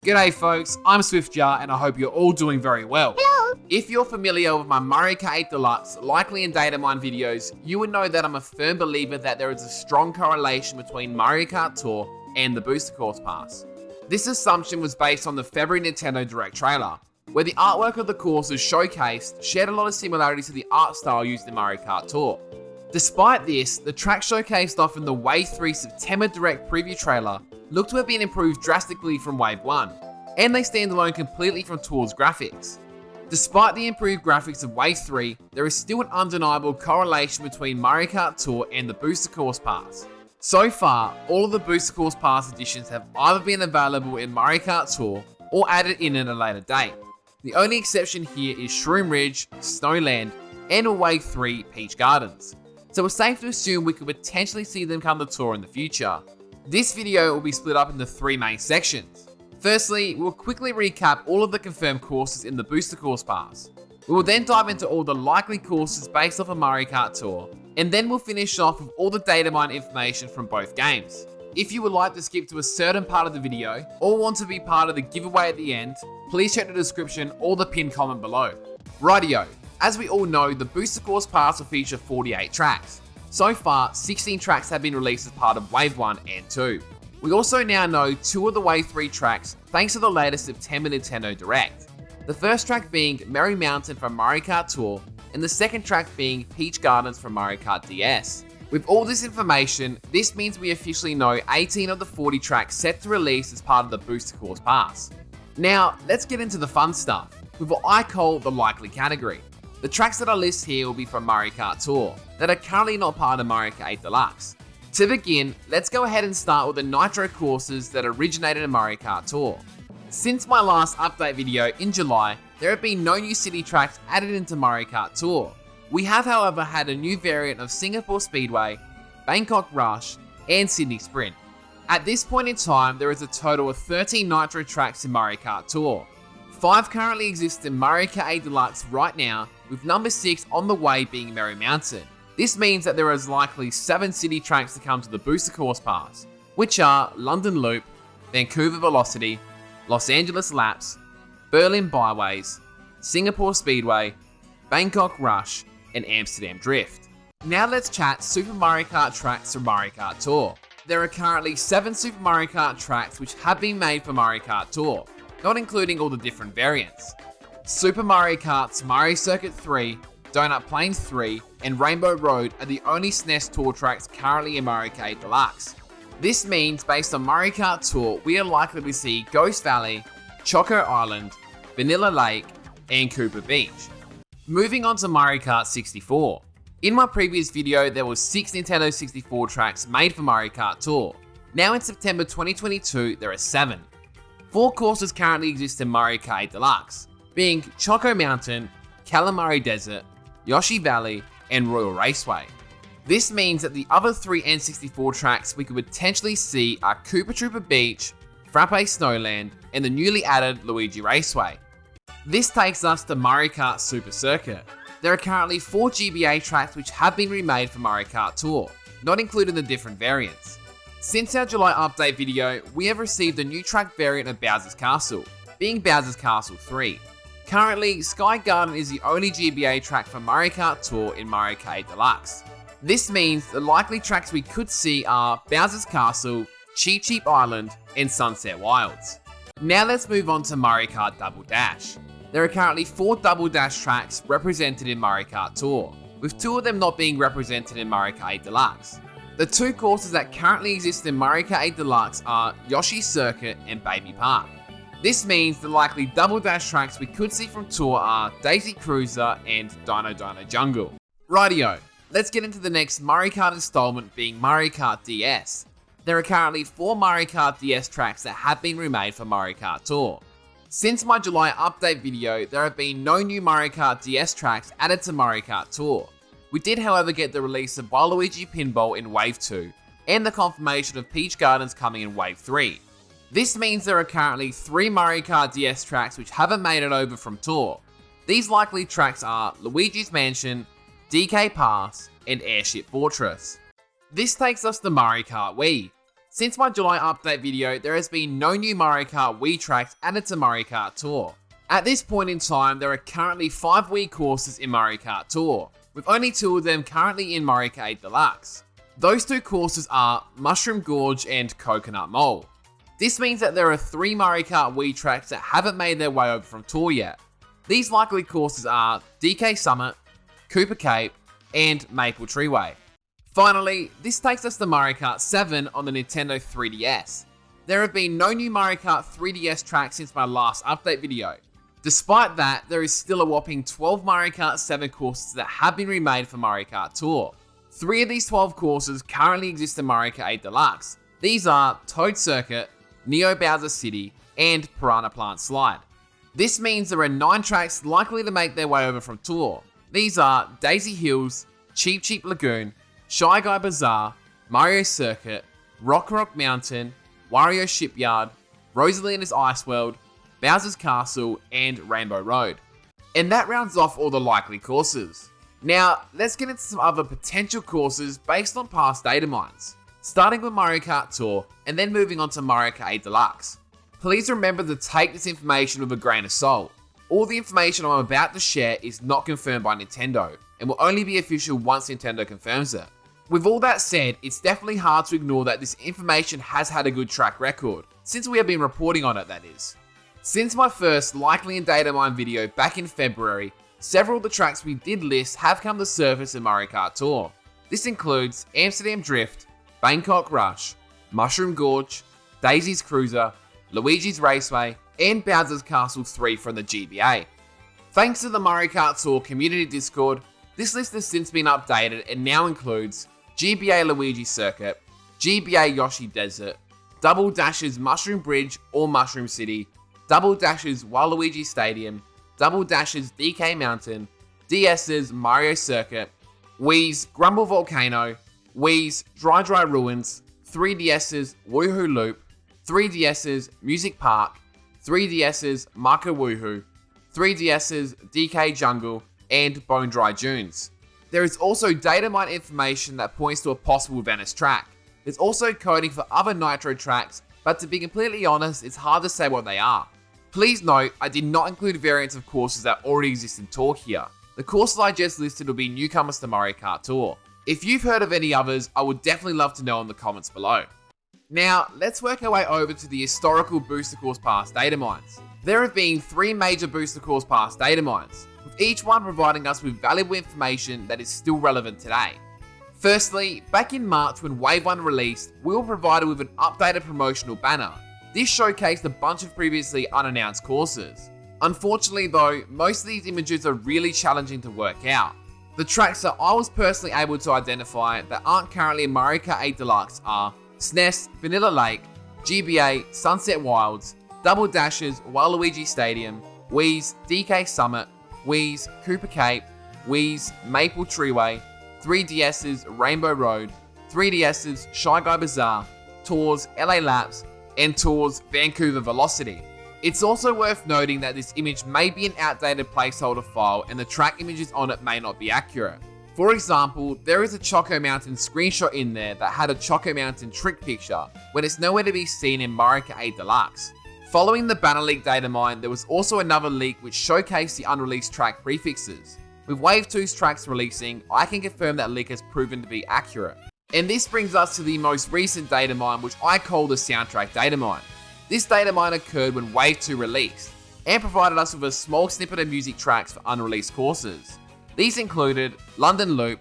G'day folks, I'm SwiftJar and I hope you're all doing very well. Hello! If you're familiar with my Mario Kart 8 Deluxe, Likely and Datamined videos, you would know that I'm a firm believer that there is a strong correlation between Mario Kart Tour and the Booster Course Pass. This assumption was based on the February Nintendo Direct trailer, where the artwork of the courses showcased shared a lot of similarities to the art style used in Mario Kart Tour. Despite this, the track showcased off in the Wave 3 September Direct preview trailer look to have been improved drastically from Wave 1, and they stand alone completely from Tour's graphics. Despite the improved graphics of Wave 3, there is still an undeniable correlation between Mario Kart Tour and the Booster Course Pass. So far, all of the Booster Course Pass editions have either been available in Mario Kart Tour or added in at a later date. The only exception here is Shroom Ridge, Snowland, and a Wave 3 Peach Gardens. So it's safe to assume we could potentially see them come to Tour in the future. This video will be split up into three main sections. Firstly, we'll quickly recap all of the confirmed courses in the Booster Course Pass. We will then dive into all the likely courses based off of Mario Kart Tour, and then we'll finish off with all the data mine information from both games. If you would like to skip to a certain part of the video, or want to be part of the giveaway at the end, please check the description or the pinned comment below. Rightio, as we all know, the Booster Course Pass will feature 48 tracks. So far, 16 tracks have been released as part of Wave 1 and 2. We also now know 2 of the Wave 3 tracks thanks to the latest September Nintendo Direct. The first track being Merry Mountain from Mario Kart Tour, and the second track being Peach Gardens from Mario Kart DS. With all this information, this means we officially know 18 of the 40 tracks set to release as part of the Booster Course Pass. Now, let's get into the fun stuff, with what I call the likely category. The tracks that I list here will be from Mario Kart Tour, that are currently not part of Mario Kart 8 Deluxe. To begin, let's go ahead and start with the Nitro courses that originated in Mario Kart Tour. Since my last update video in July, there have been no new city tracks added into Mario Kart Tour. We have however had a new variant of Singapore Speedway, Bangkok Rush, and Sydney Sprint. At this point in time, there is a total of 13 Nitro tracks in Mario Kart Tour. 5 currently exist in Mario Kart 8 Deluxe right now, with number 6 on the way being Merry Mountain. This means that there is likely 7 city tracks to come to the Booster Course Pass, which are London Loop, Vancouver Velocity, Los Angeles Laps, Berlin Byways, Singapore Speedway, Bangkok Rush, and Amsterdam Drift. Now let's chat Super Mario Kart tracks from Mario Kart Tour. There are currently 7 Super Mario Kart tracks which have been made for Mario Kart Tour, not including all the different variants. Super Mario Kart's Mario Circuit 3, Donut Plains 3, and Rainbow Road are the only SNES Tour tracks currently in Mario Kart 8 Deluxe. This means, based on Mario Kart Tour, we are likely to see Ghost Valley, Choco Island, Vanilla Lake, and Cooper Beach. Moving on to Mario Kart 64. In my previous video, there were 6 Nintendo 64 tracks made for Mario Kart Tour. Now in September 2022, there are 7. 4 courses currently exist in Mario Kart 8 Deluxe, being Choco Mountain, Calamari Desert, Yoshi Valley, and Royal Raceway. This means that the other 3 N64 tracks we could potentially see are Koopa Troopa Beach, Frappe Snowland, and the newly added Luigi Raceway. This takes us to Mario Kart Super Circuit. There are currently 4 GBA tracks which have been remade for Mario Kart Tour, not including the different variants. Since our July update video, we have received a new track variant of Bowser's Castle, being Bowser's Castle 3. Currently, Sky Garden is the only GBA track for Mario Kart Tour in Mario Kart 8 Deluxe. This means the likely tracks we could see are Bowser's Castle, Cheep Cheep Island, and Sunset Wilds. Now let's move on to Mario Kart Double Dash. There are currently 4 Double Dash tracks represented in Mario Kart Tour, with 2 of them not being represented in Mario Kart 8 Deluxe. The 2 courses that currently exist in Mario Kart 8 Deluxe are Yoshi's Circuit and Baby Park. This means the likely Double Dash tracks we could see from Tour are Daisy Cruiser and Dino Dino Jungle. Rightio, let's get into the next Mario Kart installment being Mario Kart DS. There are currently 4 Mario Kart DS tracks that have been remade for Mario Kart Tour. Since my July update video, there have been no new Mario Kart DS tracks added to Mario Kart Tour. We did however get the release of Waluigi Pinball in Wave 2, and the confirmation of Peach Gardens coming in Wave 3. This means there are currently 3 Mario Kart DS tracks which haven't made it over from Tour. These likely tracks are Luigi's Mansion, DK Pass, and Airship Fortress. This takes us to Mario Kart Wii. Since my July update video, there has been no new Mario Kart Wii tracks added to Mario Kart Tour. At this point in time, there are currently 5 Wii courses in Mario Kart Tour, with only 2 of them currently in Mario Kart 8 Deluxe. Those 2 courses are Mushroom Gorge and Coconut Mole. This means that there are 3 Mario Kart Wii tracks that haven't made their way over from Tour yet. These likely courses are DK Summit, Cooper Cape, and Maple Treeway. Finally, this takes us to Mario Kart 7 on the Nintendo 3DS. There have been no new Mario Kart 3DS tracks since my last update video. Despite that, there is still a whopping 12 Mario Kart 7 courses that have been remade for Mario Kart Tour. 3 of these 12 courses currently exist in Mario Kart 8 Deluxe. These are Toad Circuit, Neo Bowser City, and Piranha Plant Slide. This means there are 9 tracks likely to make their way over from Tour. These are Daisy Hills, Cheep Cheep Lagoon, Shy Guy Bazaar, Mario Circuit, Rock Rock Mountain, Wario Shipyard, Rosalina's Ice World, Bowser's Castle, and Rainbow Road. And that rounds off all the likely courses. Now, let's get into some other potential courses based on past data mines, starting with Mario Kart Tour and then moving on to Mario Kart 8 Deluxe. Please remember to take this information with a grain of salt. All the information I'm about to share is not confirmed by Nintendo and will only be official once Nintendo confirms it. With all that said, it's definitely hard to ignore that this information has had a good track record, since we have been reporting on it, that is. Since my first Likely and Datamined video back in February, several of the tracks we did list have come to surface in Mario Kart Tour. This includes Amsterdam Drift, Bangkok Rush, Mushroom Gorge, Daisy's Cruiser, Luigi's Raceway, and Bowser's Castle 3 from the GBA. Thanks to the Mario Kart Tour community Discord, this list has since been updated and now includes GBA Luigi Circuit, GBA Yoshi Desert, Double Dash's Mushroom Bridge or Mushroom City, Double Dash's Waluigi Stadium, Double Dash's DK Mountain, DS's Mario Circuit, Wii's Grumble Volcano, Wii's Dry Dry Ruins, 3DS's Woohoo Loop, 3DS's Music Park, 3DS's Maka Woohoo, 3DS's DK Jungle, and Bone Dry Dunes. There is also data mine information that points to a possible Venice track. There's also coding for other Nitro tracks, but to be completely honest, it's hard to say what they are. Please note, I did not include variants of courses that already exist in Tour here. The courses I just listed will be newcomers to Mario Kart Tour. If you've heard of any others, I would definitely love to know in the comments below. Now, let's work our way over to the historical Booster Course Pass data mines. There have been 3 major Booster Course Pass data mines, with each one providing us with valuable information that is still relevant today. Firstly, back in March when Wave 1 released, we were provided with an updated promotional banner. This showcased a bunch of previously unannounced courses. Unfortunately though, most of these images are really challenging to work out. The tracks that I was personally able to identify that aren't currently in Mario Kart 8 Deluxe are SNES Vanilla Lake, GBA Sunset Wilds, Double Dash's Waluigi Stadium, Wii's DK Summit, Wii's Cooper Cape, Wii's Maple Treeway, 3DS's Rainbow Road, 3DS's Shy Guy Bazaar, Tour's LA Laps, and Tour's Vancouver Velocity. It's also worth noting that this image may be an outdated placeholder file and the track images on it may not be accurate. For example, there is a Choco Mountain screenshot in there that had a Choco Mountain trick picture when it's nowhere to be seen in Mario Kart 8 Deluxe. Following the banner leak data mine, there was also another leak which showcased the unreleased track prefixes. With Wave 2's tracks releasing, I can confirm that leak has proven to be accurate. And this brings us to the most recent data mine, which I call the soundtrack data mine. This data mine occurred when Wave 2 released, and provided us with a small snippet of music tracks for unreleased courses. These included London Loop,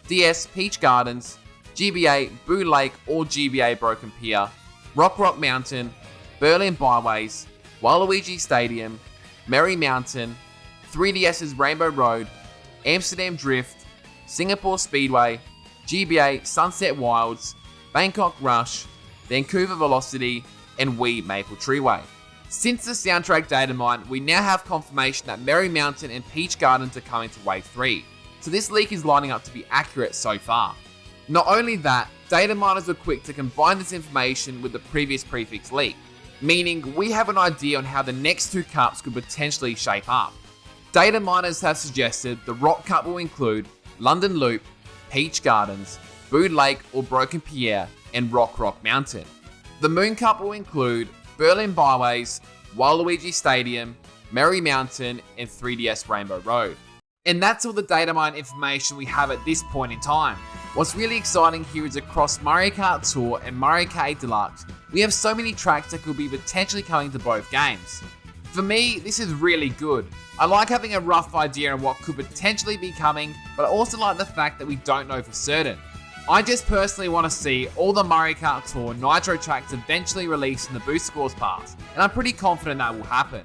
DS Peach Gardens, GBA Boo Lake or GBA Broken Pier, Rock Rock Mountain, Berlin Byways, Waluigi Stadium, Merry Mountain, 3DS's Rainbow Road, Amsterdam Drift, Singapore Speedway, GBA Sunset Wilds, Bangkok Rush, Vancouver Velocity, and Wii Maple Treeway. Since the soundtrack data mine, we now have confirmation that Merry Mountain and Peach Gardens are coming to Wave 3, so this leak is lining up to be accurate so far. Not only that, data miners were quick to combine this information with the previous prefix leak, meaning we have an idea on how the next 2 cups could potentially shape up. Data miners have suggested the Rock Cup will include London Loop, Peach Gardens, Boo Lake or Broken Pierre, and Rock Rock Mountain. The Moon Cup will include Berlin Byways, Waluigi Stadium, Merry Mountain, and 3DS Rainbow Road. And that's all the data mine information we have at this point in time. What's really exciting here is across Mario Kart Tour and Mario Kart 8 Deluxe, we have so many tracks that could be potentially coming to both games. For me, this is really good. I like having a rough idea on what could potentially be coming, but I also like the fact that we don't know for certain. I just personally want to see all the Mario Kart Tour Nitro tracks eventually released in the Booster Course Pass, and I'm pretty confident that will happen.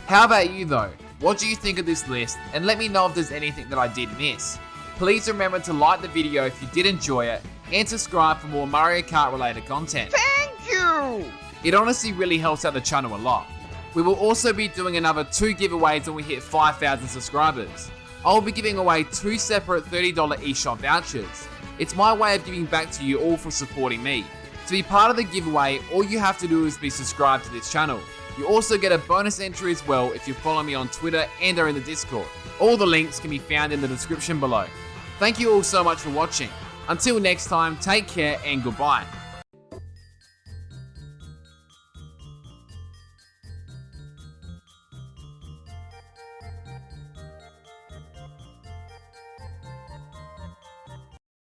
How about you though? What do you think of this list? And let me know if there's anything that I did miss. Please remember to like the video if you did enjoy it, and subscribe for more Mario Kart related content. Thank you! It honestly really helps out the channel a lot. We will also be doing another 2 giveaways when we hit 5,000 subscribers. I will be giving away 2 separate $30 eShop vouchers. It's my way of giving back to you all for supporting me. To be part of the giveaway, all you have to do is be subscribed to this channel. You also get a bonus entry as well if you follow me on Twitter and are in the Discord. All the links can be found in the description below. Thank you all so much for watching. Until next time, take care and goodbye.